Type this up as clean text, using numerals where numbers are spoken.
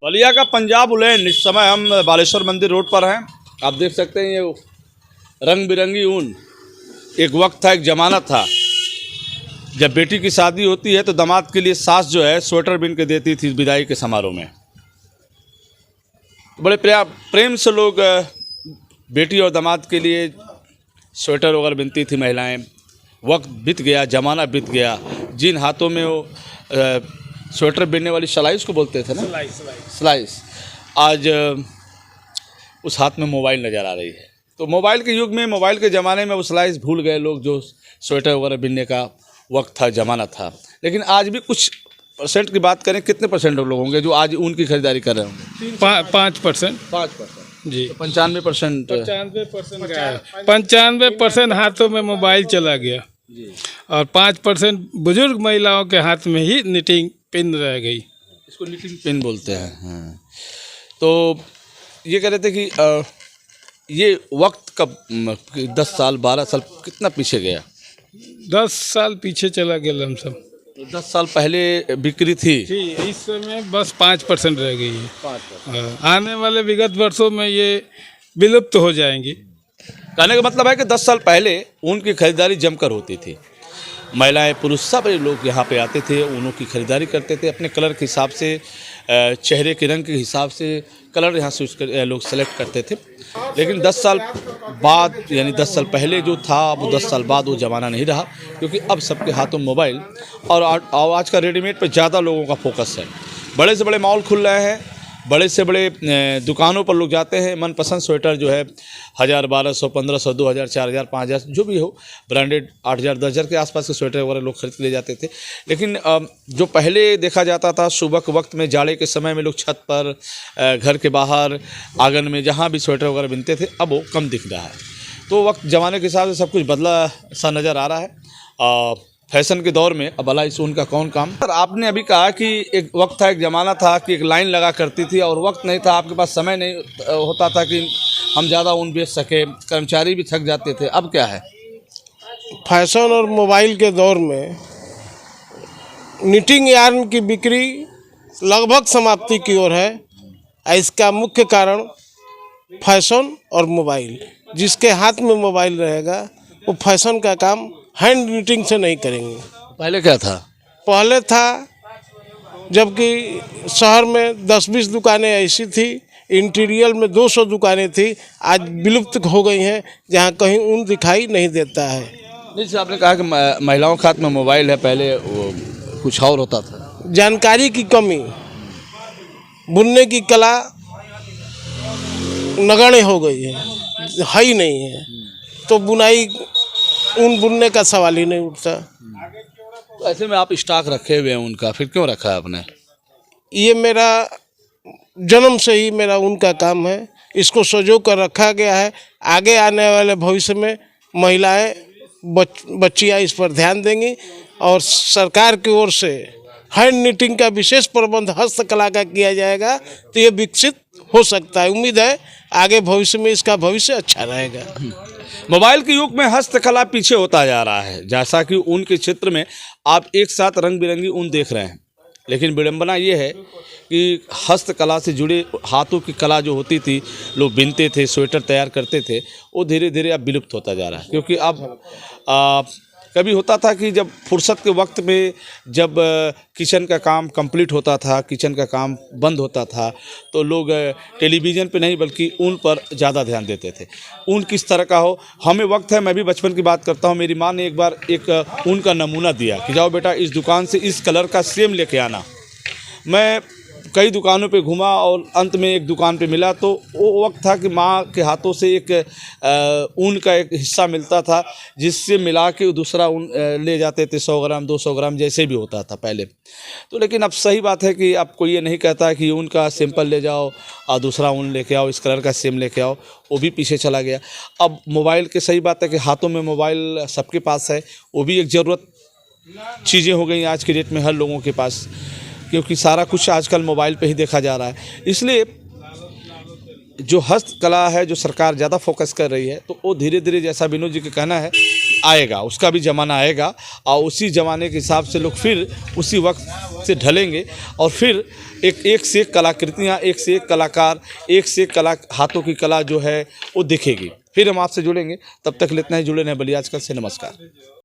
बलिया का पंजाब उलेन। इस समय हम बालेश्वर मंदिर रोड पर हैं। आप देख सकते हैं ये रंग बिरंगी ऊन। एक वक्त था, एक ज़माना था जब बेटी की शादी होती है तो दामाद के लिए सास जो है स्वेटर बिन के देती थी विदाई के समारोह में। बड़े प्रेम से लोग बेटी और दामाद के लिए स्वेटर वगैरह बिनती थी महिलाएं। वक्त बीत गया, ज़माना बीत गया। जिन हाथों में वो स्वेटर बिनने वाली सलाइस को बोलते थे ना, स्लाइस, आज उस हाथ में मोबाइल नज़र आ रही है। तो मोबाइल के युग में, मोबाइल के ज़माने में वो स्लाइस भूल गए लोग, जो स्वेटर वगैरह बिनने का वक्त था, ज़माना था। लेकिन आज भी कुछ परसेंट की बात करें, कितने परसेंट लोग होंगे जो आज उनकी खरीदारी कर रहे होंगे? 5%। 5% जी। तो 95%। 95% हाथों में मोबाइल चला गया जी। और 5% बुजुर्ग महिलाओं के हाथ में ही निटिंग पिन रह गई। इसको निटिंग पिन बोलते हैं। हाँ। तो ये कह रहे थे कि ये वक्त कब 10 साल 12 साल कितना पीछे गया? 10 साल पीछे चला गया लमसम। 10 साल पहले बिक्री थी। इस समय बस 5% रह गई है। 5%। आने वाले विगत वर्षों में ये विलुप्त हो जाएंगी। कहने का मतलब है कि 10 साल पहले ऊन की खरीदारी जमकर होती थी। महिलाएं, पुरुष सब लोग यहाँ पे आते थे, ऊनों की खरीदारी करते थे। अपने कलर के हिसाब से, चेहरे के रंग के हिसाब से कलर यहाँ से लोग सेलेक्ट करते थे। लेकिन 10 साल बाद, यानी 10 साल पहले जो था, वो 10 साल बाद वो ज़माना नहीं रहा, क्योंकि अब सबके हाथों मोबाइल और आज का रेडीमेड पे ज़्यादा लोगों का फोकस है। बड़े से बड़े मॉल खुल रहे हैं, बड़े से बड़े दुकानों पर लोग जाते हैं। मनपसंद स्वेटर जो है 1000, 1200, 1500, 2000, 4000, 5000 जो भी हो, ब्रांडेड 8000, 10000 के आसपास के स्वेटर वगैरह लोग खरीद ले जाते थे। लेकिन जो पहले देखा जाता था, सुबह के वक्त में, जाड़े के समय में लोग छत पर, घर के बाहर, आंगन में, जहाँ भी स्वेटर वगैरह बिनते थे, अब वो कम दिख रहा है। तो वक्त ज़माने के हिसाब से सब कुछ बदला सा नज़र आ रहा है। फैशन के दौर में अब भला इस ऊन का कौन काम। सर, आपने अभी कहा कि एक वक्त था, एक ज़माना था कि एक लाइन लगा करती थी और वक्त नहीं था, आपके पास समय नहीं होता था कि हम ज़्यादा ऊन बेच सके, कर्मचारी भी थक जाते थे। अब क्या है? फैशन और मोबाइल के दौर में निटिंग यार्न की बिक्री लगभग समाप्ति की ओर है। इसका मुख्य कारण फैशन और मोबाइल। जिसके हाथ में मोबाइल रहेगा वो फैशन का काम हैंड निटिंग से नहीं करेंगे। पहले क्या था? पहले था जबकि शहर में 10-20 दुकानें ऐसी थी, इंटीरियर में 200 दुकानें थी, आज विलुप्त हो गई हैं, जहाँ कहीं ऊन दिखाई नहीं देता है। जैसे आपने कहा कि महिलाओं के हाथ में मोबाइल है, पहले वो कुछ और होता था। जानकारी की कमी, बुनने की कला नगण्य हो गई है ही नहीं है, तो बुनाई, ऊन बुनने का सवाल ही नहीं उठता। तो ऐसे में आप स्टॉक रखे हुए हैं उनका, फिर क्यों रखा है आपने? ये मेरा जन्म से ही मेरा उनका काम है, इसको सजो कर रखा गया है। आगे आने वाले भविष्य में महिलाएं, बच्चियां इस पर ध्यान देंगी और सरकार की ओर से हैंड निटिंग का विशेष प्रबंध हस्तकला का किया जाएगा, तो ये विकसित हो सकता है। उम्मीद है आगे भविष्य में इसका भविष्य अच्छा रहेगा। मोबाइल के युग में हस्तकला पीछे होता जा रहा है। जैसा कि ऊन के क्षेत्र में आप एक साथ रंग बिरंगी ऊन देख रहे हैं, लेकिन विडंबना ये है कि हस्तकला से जुड़े हाथों की कला जो होती थी, लोग बिनते थे, स्वेटर तैयार करते थे, वो धीरे धीरे अब विलुप्त होता जा रहा है। क्योंकि अब कभी होता था कि जब फुर्सत के वक्त में, जब किचन का काम कंप्लीट होता था, किचन का काम बंद होता था, तो लोग टेलीविज़न पे नहीं बल्कि ऊन पर ज़्यादा ध्यान देते थे। ऊन किस तरह का हो, हमें वक्त है, मैं भी बचपन की बात करता हूँ। मेरी माँ ने एक बार एक ऊन का नमूना दिया कि जाओ बेटा, इस दुकान से इस कलर का सेम लेके आना। मैं कई दुकानों पे घूमा और अंत में एक दुकान पे मिला, तो वो वक्त था कि माँ के हाथों से एक ऊन का एक हिस्सा मिलता था, जिससे मिला के दूसरा ऊन ले जाते थे, 100 ग्राम 200 ग्राम जैसे भी होता था पहले। तो लेकिन अब सही बात है कि अब कोई ये नहीं कहता कि ऊन का सिंपल ले जाओ और दूसरा ऊन लेके आओ, इस कलर का सेम लेके आओ, वो भी पीछे चला गया। अब मोबाइल की सही बात है कि हाथों में मोबाइल सबके पास है, वो भी एक ज़रूरत चीज़ें हो गई आज की डेट में हर लोगों के पास, क्योंकि सारा कुछ आजकल मोबाइल पे ही देखा जा रहा है। इसलिए जो हस्तकला है, जो सरकार ज़्यादा फोकस कर रही है, तो वो धीरे धीरे, जैसा विनोद जी का कहना है, आएगा, उसका भी ज़माना आएगा और उसी ज़माने के हिसाब से लोग फिर उसी वक्त से ढलेंगे और फिर एक से एक कलाकृतियाँ, एक से एक कलाकार, एक से एक कला, हाथों की कला जो है वो दिखेगी। फिर हम आपसे जुड़ेंगे, तब तक इतना ही जुड़े रहें बलिया आजकल से। नमस्कार।